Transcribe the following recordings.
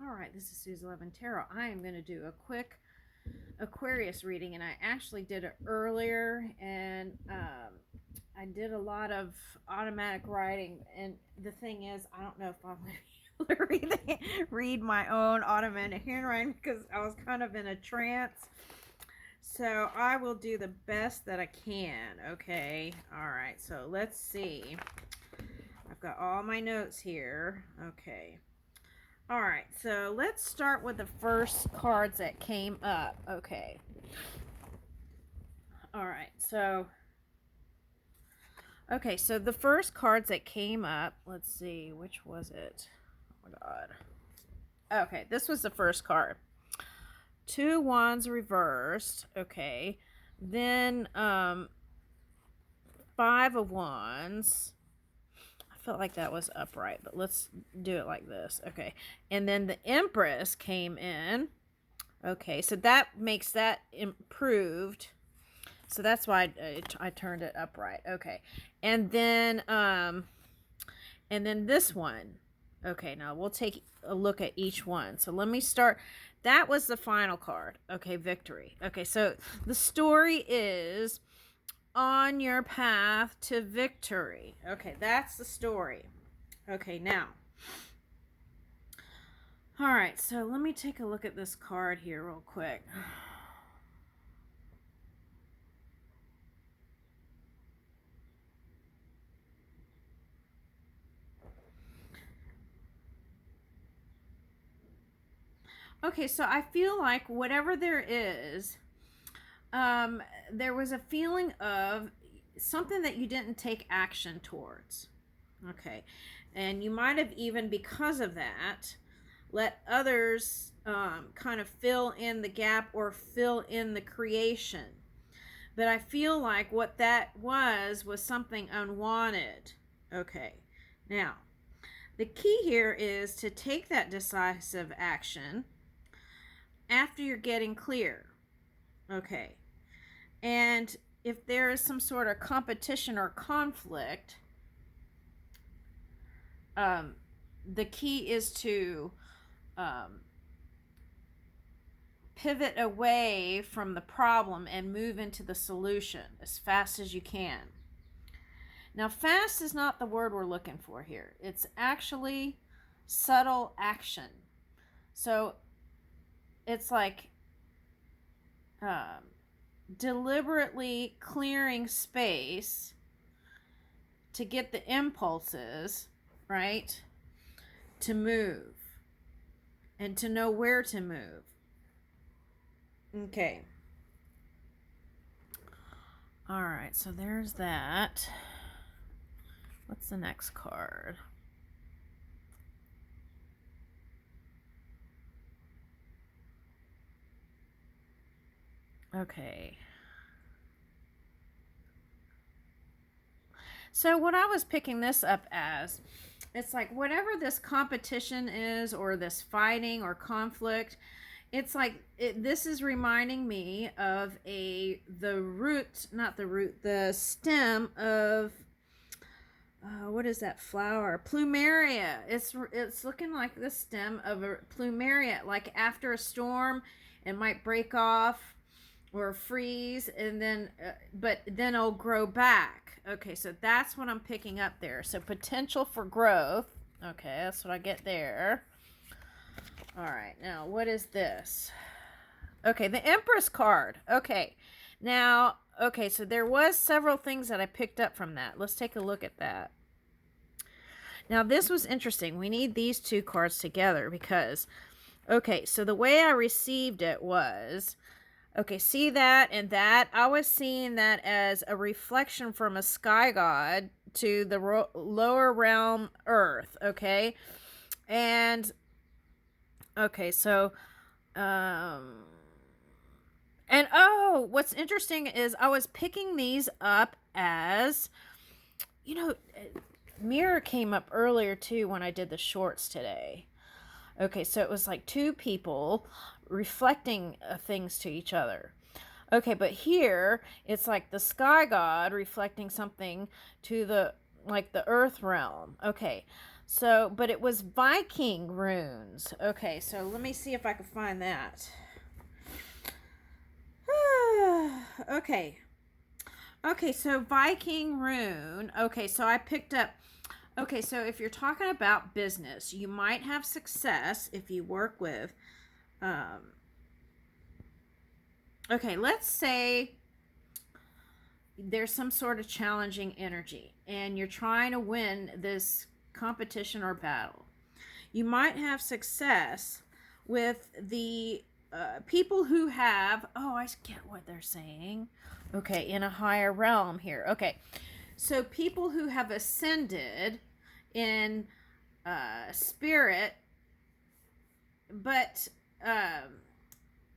All right, this is Sue's 11 Tarot. I am going to do a quick Aquarius reading, and I actually did it earlier, and I did a lot of automatic writing. And the thing is, I don't know if I'm going to read my own automatic handwriting because I was kind of in a trance. So I will do the best that I can. Okay. All right. So let's see. I've got all my notes here. Okay. All right, so let's start with the first cards that came up. Okay. All right, so the first cards that came up, let's see, which was it? Oh my god. Okay, this was the first card. 2 wands reversed. Okay. Then 5 of wands. Felt like that was upright, but let's do it like this. Okay, and then the Empress came in. Okay, so that makes that improved, so that's why I turned it upright. Okay, and then this one. Okay, now we'll take a look at each one. So let me start. That was the final card. Okay, victory. Okay, so the story is on your path to victory. Okay, that's the story. Okay, now. All right, so let me take a look at this card here real quick. Okay, so I feel like whatever there is, there was a feeling of something that you didn't take action towards. Okay, and you might have even, because of that, let others kind of fill in the gap or fill in the creation. But I feel like what that was something unwanted. Okay, now the key here is to take that decisive action after you're getting clear. Okay, and if there is some sort of competition or conflict, the key is to pivot away from the problem and move into the solution as fast as you can. Now, fast is not the word we're looking for here. It's actually subtle action. So it's like deliberately clearing space to get the impulses, right, to move and to know where to move. Okay. All right, so there's that. What's the next card? Okay. So what I was picking this up as, it's like whatever this competition is or this fighting or conflict, it's like this is reminding me of the stem of what is that flower? Plumeria. It's looking like the stem of a plumeria. Like after a storm, it might break off or freeze, and then but then it'll grow back. Okay, so that's what I'm picking up there. So potential for growth. Okay, that's what I get there. All right, now what is this? Okay, the Empress card. Okay, now, okay, so there was several things that I picked up from that. Let's take a look at that. Now, this was interesting. We need these 2 cards together because, okay, so the way I received it was, okay, see that and that? I was seeing that as a reflection from a sky god to the lower realm Earth, okay? And, okay, so, and oh, what's interesting is I was picking these up as, mirror came up earlier too when I did the shorts today. Okay, so it was like 2 people reflecting things to each other. Okay, but here it's like the sky god reflecting something to the earth realm. Okay, So, but it was Viking runes. Okay, so let me see if I can find that. Okay. Okay, so Viking rune. Okay, so I picked up. Okay, so if you're talking about business, you might have success if you work with. Okay, let's say there's some sort of challenging energy and you're trying to win this competition or battle. You might have success with the people who have, oh, I get what they're saying. Okay, in a higher realm here. Okay, so people who have ascended in spirit, but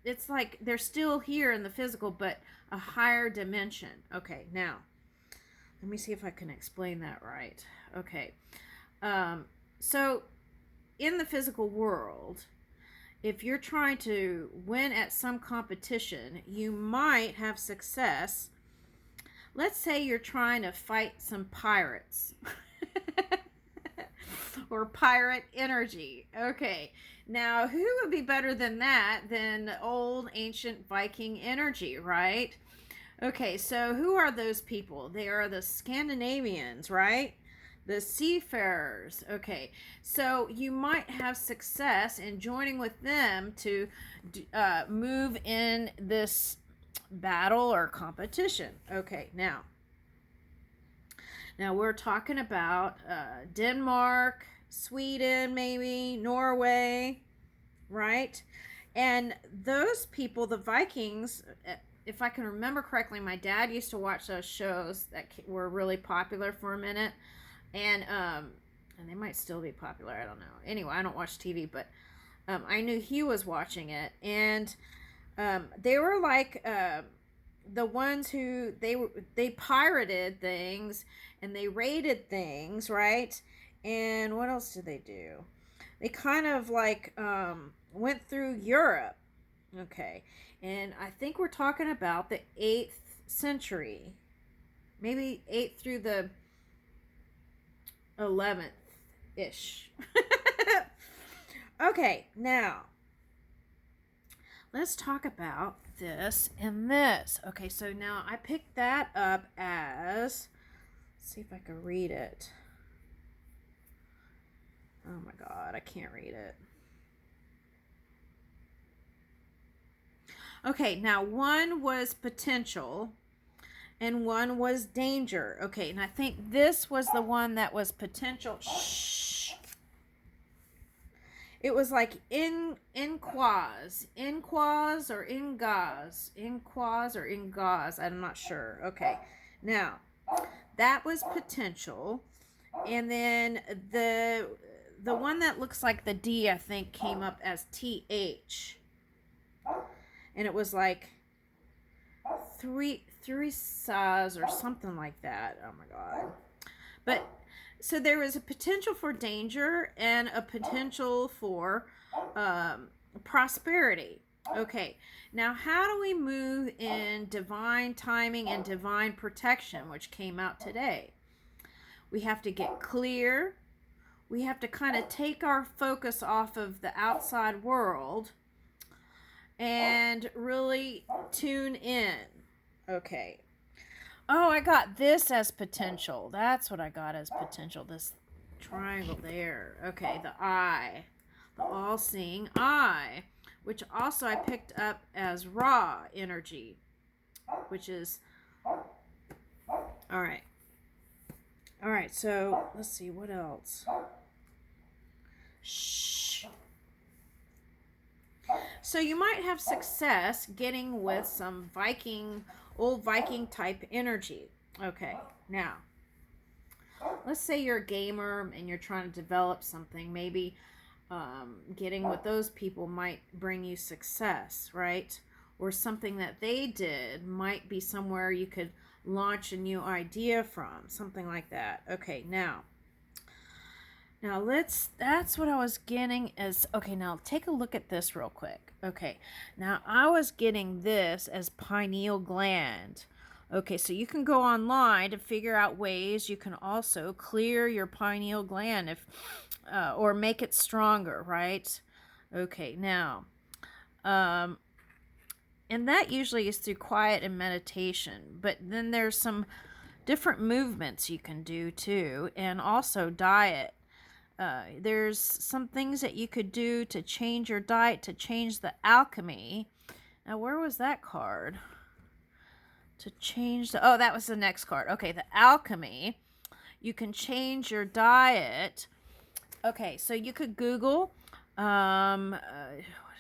it's like they're still here in the physical, but a higher dimension. Okay, now let me see if I can explain that right. Okay, so in the physical world, if you're trying to win at some competition, you might have success. Let's say you're trying to fight some pirates or pirate energy. Okay, now who would be better than that than old ancient Viking energy, right? Okay, so who are those people? They are the Scandinavians, right? The seafarers. Okay, so you might have success in joining with them to move in this battle or competition. Okay, now we're talking about Denmark, Sweden, maybe Norway, right? And those people, the Vikings, if I can remember correctly, my dad used to watch those shows that were really popular for a minute, and they might still be popular. I don't know. Anyway, I don't watch TV, but I knew he was watching it, and they were like the ones who they pirated things and they raided things, right? And what else did they do? They kind of like went through Europe. Okay, and I think we're talking about the 8th century, maybe 8th through the 11th ish. Okay, now let's talk about this and this. Okay, so now I picked that up as, let's see if I can read it. Oh my God, I can't read it. Okay, now one was potential and one was danger. Okay, and I think this was the one that was potential. Shh. It was like inquaz or ingaz. I'm not sure. Okay, now that was potential, and then the one that looks like the D, I think, came up as TH, and it was like three saws or something like that. Oh my God. But so there was a potential for danger and a potential for prosperity. Okay, now how do we move in divine timing and divine protection, which came out today? We have to get clear. We have to kind of take our focus off of the outside world and really tune in. Okay. Oh, I got this as potential. That's what I got as potential. This triangle there. Okay, the eye. The all-seeing eye. Which also I picked up as raw energy. Which is... Alright. Alright, so let's see. What else? Shh. So you might have success getting with some old Viking type energy. Okay, now let's say you're a gamer and you're trying to develop something. Maybe getting with those people might bring you success, right? Or something that they did might be somewhere you could launch a new idea from, something like that. Okay, now that's what I was getting as, okay, now take a look at this real quick. Okay, now I was getting this as pineal gland. Okay, so you can go online to figure out ways you can also clear your pineal gland if, or make it stronger, right? Okay, now, and that usually is through quiet and meditation, but then there's some different movements you can do too, and also diet. There's some things that you could do to change your diet, to change the alchemy. Now, where was that card? To change the, oh, that was the next card. Okay, the alchemy. You can change your diet. Okay, so you could Google, what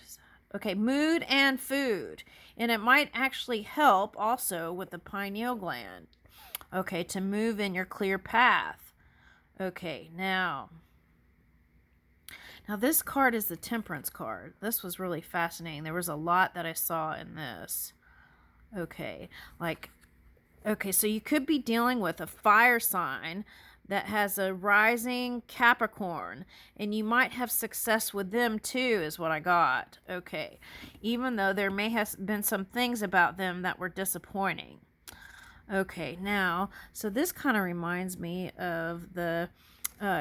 is that? Okay, mood and food. And it might actually help also with the pineal gland. Okay, to move in your clear path. Okay, now this card is the Temperance card. This was really fascinating. There was a lot that I saw in this. Okay, so you could be dealing with a fire sign that has a rising Capricorn, and you might have success with them too, is what I got. Okay, even though there may have been some things about them that were disappointing. Okay, now, so this kind of reminds me of the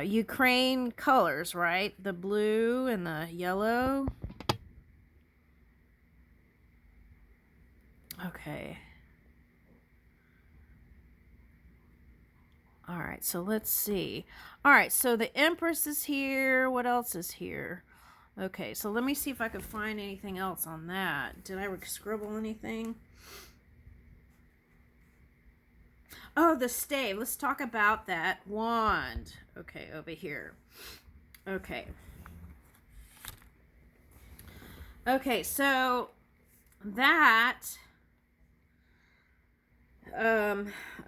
Ukraine colors, right? The blue and the yellow. Okay. All right, so let's see. All right, so the Empress is here. What else is here? Okay, so let me see if I could find anything else on that. Did I scribble anything? Oh, the stave. Let's talk about that wand. Okay, over here. Okay. Okay, so that,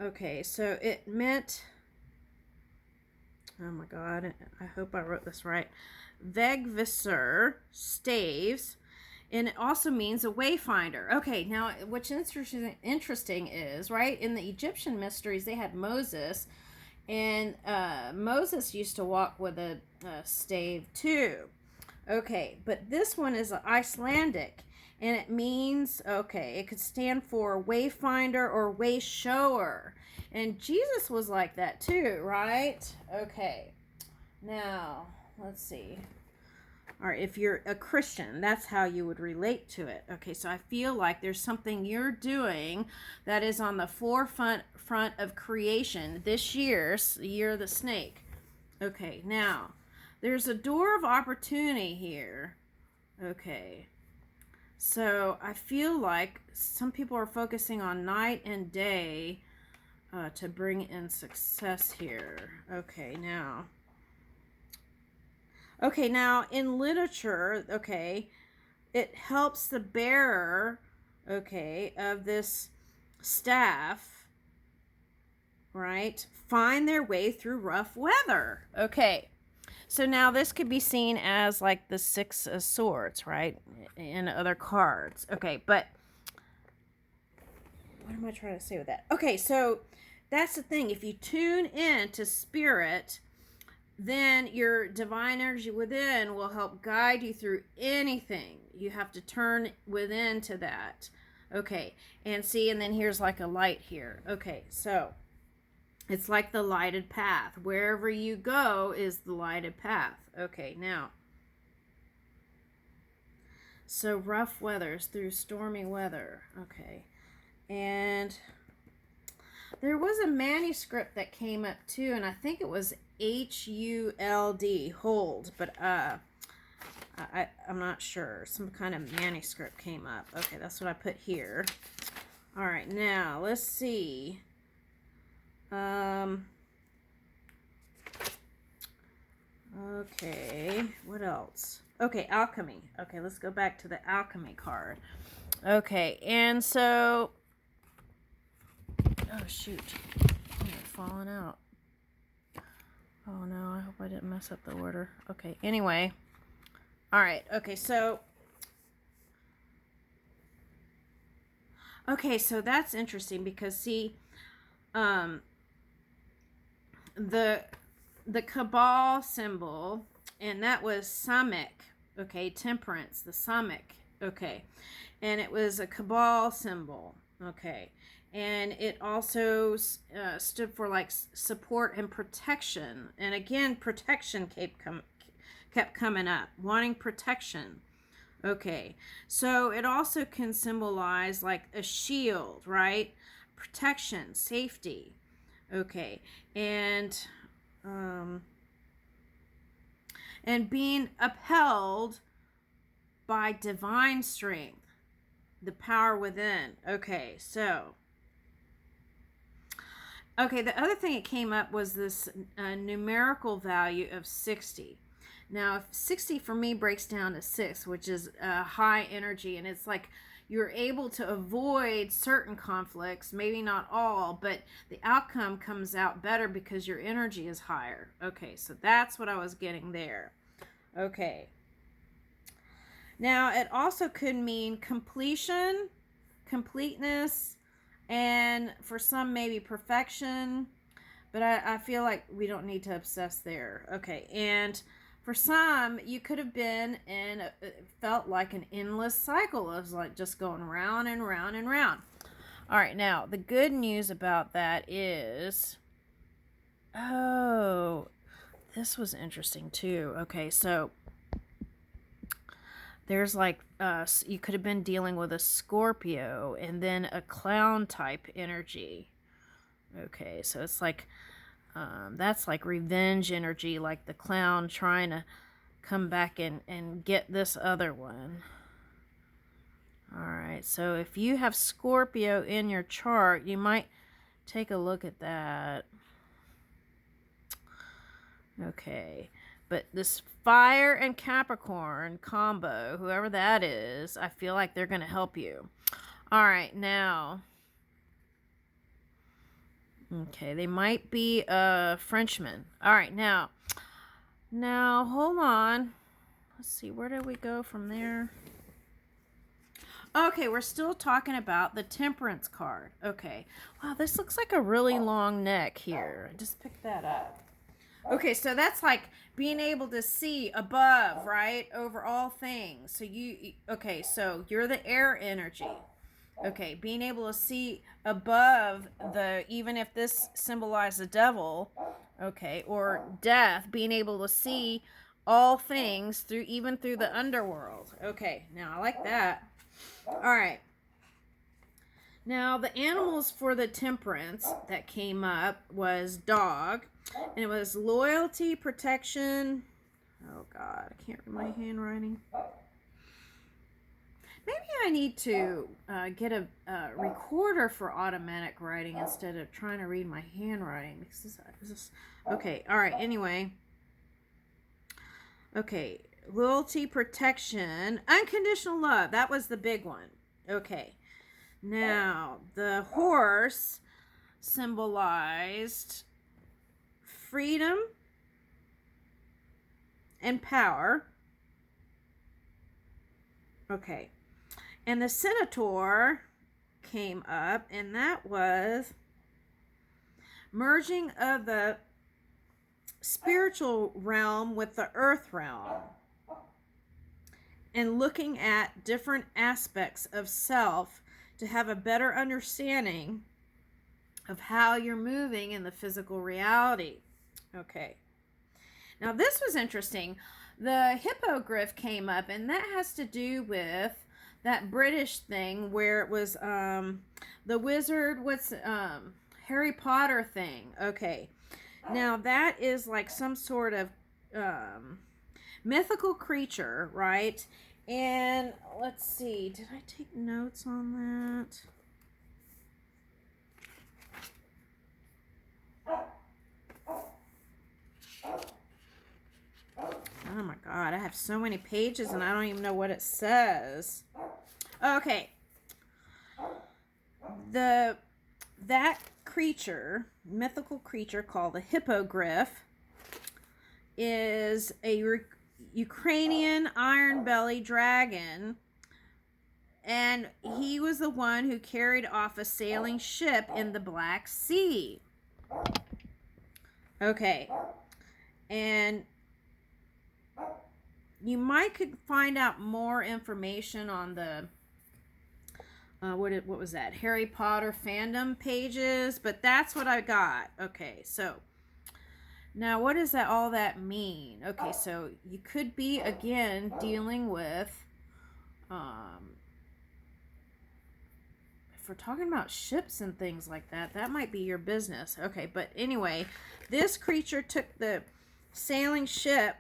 okay, so it meant, oh my God, I hope I wrote this right. Vegvisor, staves, and it also means a wayfinder. Okay, now what's interesting is, right, in the Egyptian mysteries, they had Moses, and Moses used to walk with a stave too. Okay, but this one is Icelandic, and it means, okay, it could stand for wayfinder or way shower. And Jesus was like that too, right? Okay, now, let's see. All right, if you're a Christian, that's how you would relate to it. Okay, so I feel like there's something you're doing that is on the forefront of creation this year, the year of the snake. Okay, now, there's a door of opportunity here. Okay, so I feel like some people are focusing on night and day to bring in success here. Okay, now in literature, okay, it helps the bearer, okay, of this staff, right, find their way through rough weather. Okay, so now this could be seen as like the Six of Swords, right, in other cards. Okay, but what am I trying to say with that? Okay, so that's the thing. If you tune in to spirit, then your divine energy within will help guide you through anything. You have to turn within to that. Okay, and see, and then here's like a light here. Okay, so it's like the lighted path. Wherever you go is the lighted path. Okay, now, so rough weathers through stormy weather. Okay, and there was a manuscript that came up too, and I think it was HULD, hold, but I'm not sure. Some kind of manuscript came up. Okay, that's what I put here. All right, now let's see. Okay, what else? Okay, alchemy. Okay, let's go back to the alchemy card. Okay, and so, oh shoot, it's falling out. Oh no, I hope I didn't mess up the order. Okay, anyway. All right, okay, so that's interesting because see, the Cabal symbol, and that was Samek, okay, temperance, the Samek, okay, and it was a Cabal symbol, okay, And it also stood for like support and protection. And again, protection kept coming up, wanting protection. Okay, so it also can symbolize like a shield, right? Protection, safety. Okay, um, and being upheld by divine strength, the power within. Okay, so the other thing that came up was this numerical value of 60. Now, if 60 for me breaks down to 6, which is high energy, and it's like you're able to avoid certain conflicts, maybe not all, but the outcome comes out better because your energy is higher. Okay, so that's what I was getting there. Okay. Now, it also could mean completion, completeness, and for some, maybe perfection. But I feel like we don't need to obsess there. Okay, and for some, you could have been in, felt like an endless cycle of like just going round and round and round. All right, now, the good news about that is, oh, this was interesting too. Okay, so there's like, you could have been dealing with a Scorpio and then a clown type energy. Okay, so it's like, that's like revenge energy, like the clown trying to come back and get this other one. All right, so if you have Scorpio in your chart, you might take a look at that. Okay, but this fire and Capricorn combo, whoever that is, I feel like they're going to help you. All right, now, okay, they might be a Frenchman. All right, now, hold on. Let's see, where did we go from there? Okay, we're still talking about the Temperance card. Okay, wow, this looks like a really long neck here. I just picked that up. Okay, so that's like being able to see above, right, over all things. So okay, so you're the air energy. Okay, being able to see above even if this symbolizes the devil, okay, or death, being able to see all things even through the underworld. Okay, now I like that. All right. Now, the animals for the Temperance that came up was dog, and it was loyalty, protection. Oh, God, I can't read my handwriting. Maybe I need to get a recorder for automatic writing instead of trying to read my handwriting. Because okay, all right, anyway. Okay, loyalty, protection, unconditional love. That was the big one. Okay. Now, the horse symbolized freedom and power. Okay. And the centaur came up, and that was merging of the spiritual realm with the earth realm and looking at different aspects of self to have a better understanding of how you're moving in the physical reality. Okay. Now, this was interesting. The hippogriff came up, and that has to do with that British thing where it was the wizard, Harry Potter thing. Okay. Now, that is like some sort of mythical creature, right? And let's see, did I take notes on that? Oh my God, I have so many pages and I don't even know what it says. Okay. That creature, mythical creature called the hippogriff, is a Ukrainian iron belly dragon, and he was the one who carried off a sailing ship in the Black Sea. Okay, and you might could find out more information on what was that? Harry Potter fandom pages, but that's what I got. Okay, so now what does that all that mean? Okay, so you could be again dealing with if we're talking about ships and things like that, that might be your business. Okay, but anyway, this creature took the sailing ship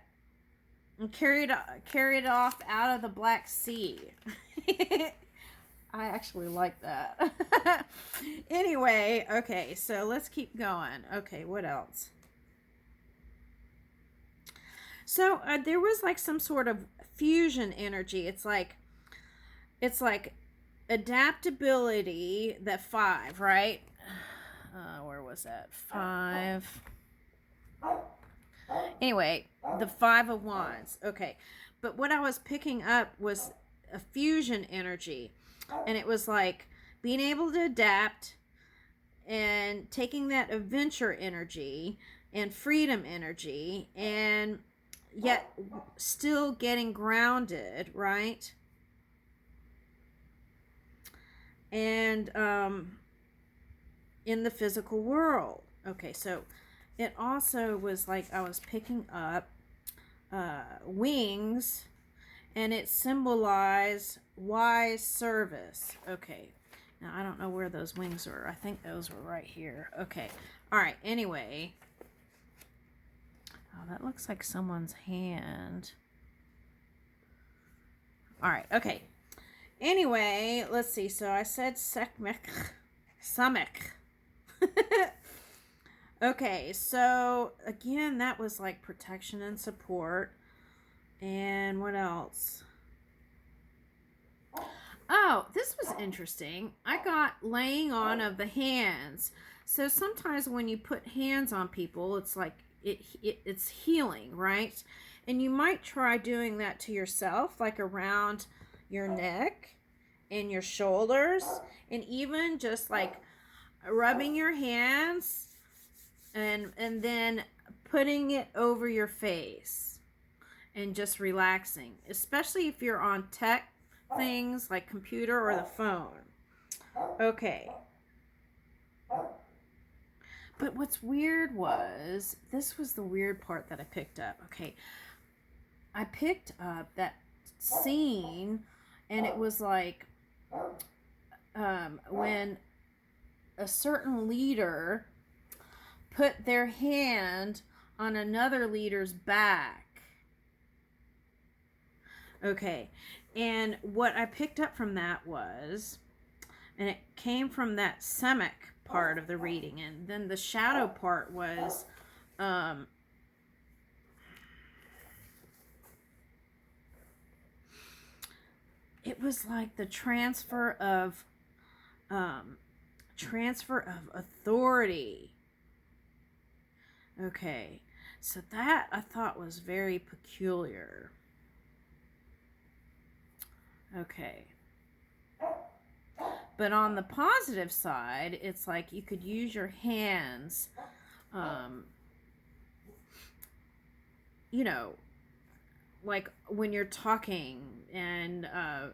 and carried it off out of the Black Sea. I actually like that. Anyway, okay, so let's keep going. Okay, what else? So there was like some sort of fusion energy. It's like adaptability. That 5, right? Where was that? 5. Anyway, the 5 of Wands. Okay, but what I was picking up was a fusion energy, and it was like being able to adapt and taking that adventure energy and freedom energy, and yet still getting grounded, right? And in the physical world. Okay, so it also was like I was picking up wings, and it symbolized wise service. Okay, now I don't know where those wings were. I think those were right here. Okay, all right, anyway. Oh, that looks like someone's hand. All right, okay. Anyway, let's see. So I said Samek. Okay, so again, that was like protection and support. And what else? Oh, this was interesting. I got laying on of the hands. So sometimes when you put hands on people, it's like it's healing, right? And you might try doing that to yourself, like around your neck and your shoulders, and even just like rubbing your hands and then putting it over your face and just relaxing, especially if you're on tech things like computer or the phone. Okay. But what's weird was, this was the weird part that I picked up. Okay. I picked up that scene, and it was like when a certain leader put their hand on another leader's back. Okay, and what I picked up from that was, and it came from that Semic part of the reading, and then the shadow part was it was like the transfer of authority. Okay, so that I thought was very peculiar. Okay, but on the positive side, it's like you could use your hands, you know, like when you're talking, and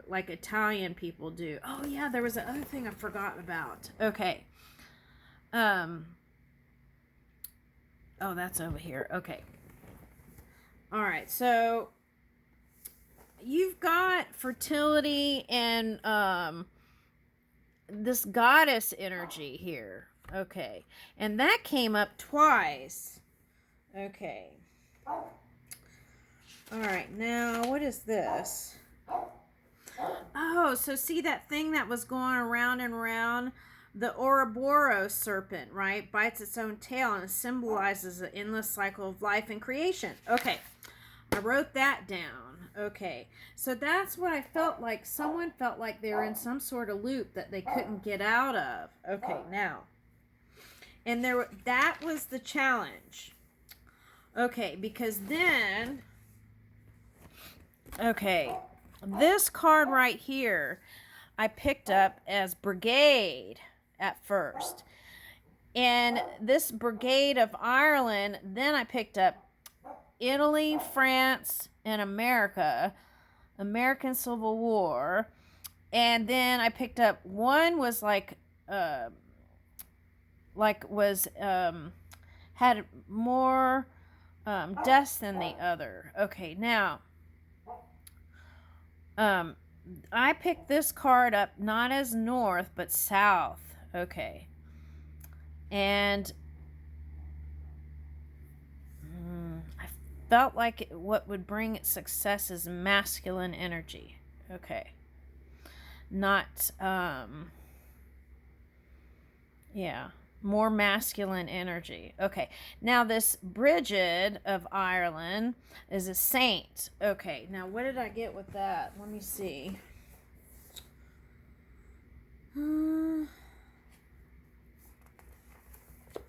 like Italian people do. Oh yeah, there was another thing I forgot about. Okay. Oh, that's over here. Okay. All right. So you've got fertility and this goddess energy here. Okay. And that came up twice. Okay. All right, now what is this? Oh, so see that thing that was going around and around? The Ouroboros serpent, right? Bites its own tail, and it symbolizes the endless cycle of life and creation. Okay, I wrote that down. Okay, so that's what I felt like. Someone felt like they were in some sort of loop that they couldn't get out of. Okay, now. And that was the challenge. Okay, because then... Okay, this card right here, I picked up as Brigade at first. And this Brigade of Ireland, then I picked up Italy, France, and America, American Civil War. And then I picked up one was had more deaths than the other. Okay, now I picked this card up not as north but south. Okay, and I felt like what would bring it success is masculine energy. Okay, not yeah, more masculine energy. Okay, now this Bridget of Ireland is a saint. Okay, now what did I get with that? Let me see. Oh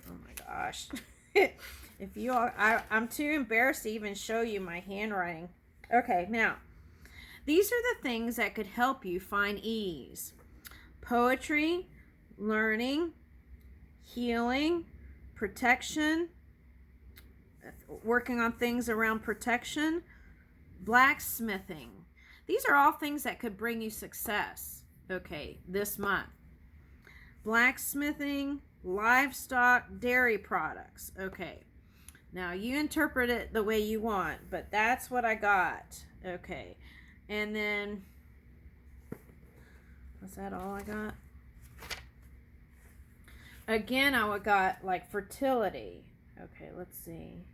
my gosh. If you all, I'm too embarrassed to even show you my handwriting. Okay, now these are the things that could help you find ease: poetry, learning, healing, protection, working on things around protection, blacksmithing. These are all things that could bring you success, okay, this month. Blacksmithing, livestock, dairy products. Okay, now you interpret it the way you want, but that's what I got. Okay, and then, was that all I got? Again, I got like fertility. Okay, let's see.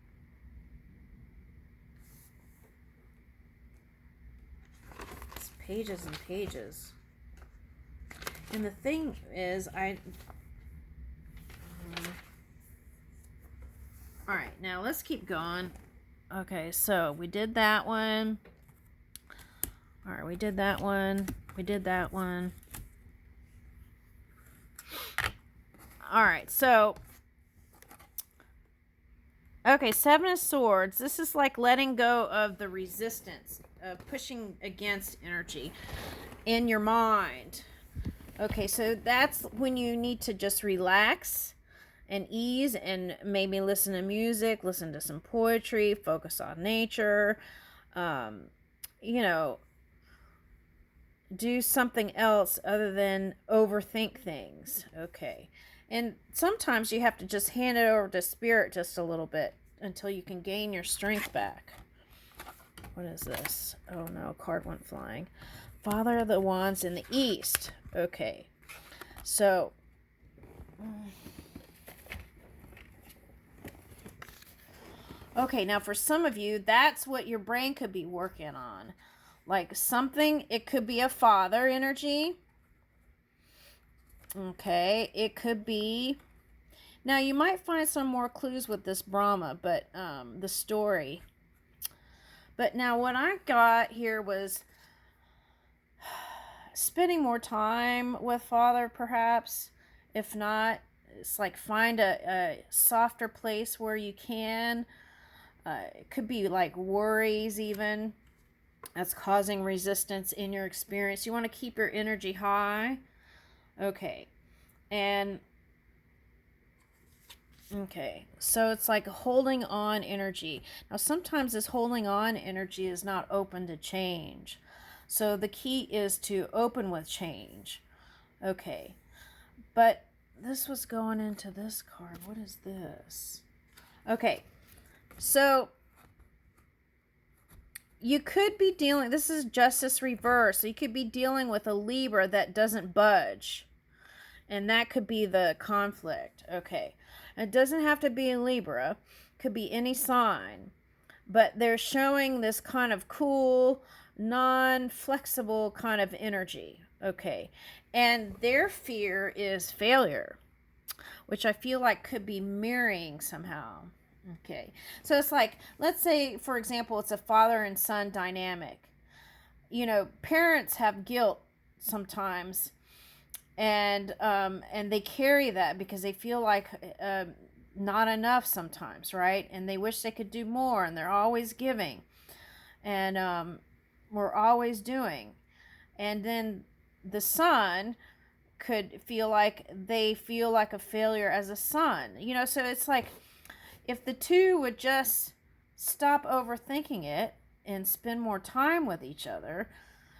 It's pages and pages. And the thing is, all right, now let's keep going. Okay, so we did that one. All right, we did that one. We did that one. All right, so, okay, Seven of Swords. This is like letting go of the resistance, of pushing against energy in your mind. Okay, so that's when you need to just relax and ease and maybe listen to music, listen to some poetry, focus on nature, you know, do something else other than overthink things. Okay. And sometimes you have to just hand it over to spirit just a little bit until you can gain your strength back. What is this? Oh no, card went flying. Father of the Wands in the East. Okay. So, okay, now for some of you, that's what your brain could be working on. Like something, it could be a father energy. Okay, it could be. Now you might find some more clues with this Brahma, but the story. But now what I got here was spending more time with Father, perhaps. If not, it's like find a softer place where you can. It could be like worries even. That's causing resistance in your experience. You want to keep your energy high. Okay. And okay, so it's like holding on energy. Now sometimes this holding on energy is not open to change. So the key is to open with change. Okay. But this was going into this card. What is this? Okay. So you could be dealing, this is Justice Reverse. So you could be dealing with a Libra that doesn't budge. And that could be the conflict. Okay. It doesn't have to be a Libra. It could be any sign. But they're showing this kind of cool, non-flexible kind of energy. Okay. And their fear is failure, which I feel like could be mirroring somehow. Okay. So it's like, let's say, for example, it's a father and son dynamic. You know, parents have guilt sometimes, and they carry that because they feel like not enough sometimes, right? And they wish they could do more, and they're always giving, and we're always doing. And then the son could feel like they feel like a failure as a son, you know. So it's like, if the two would just stop overthinking it and spend more time with each other,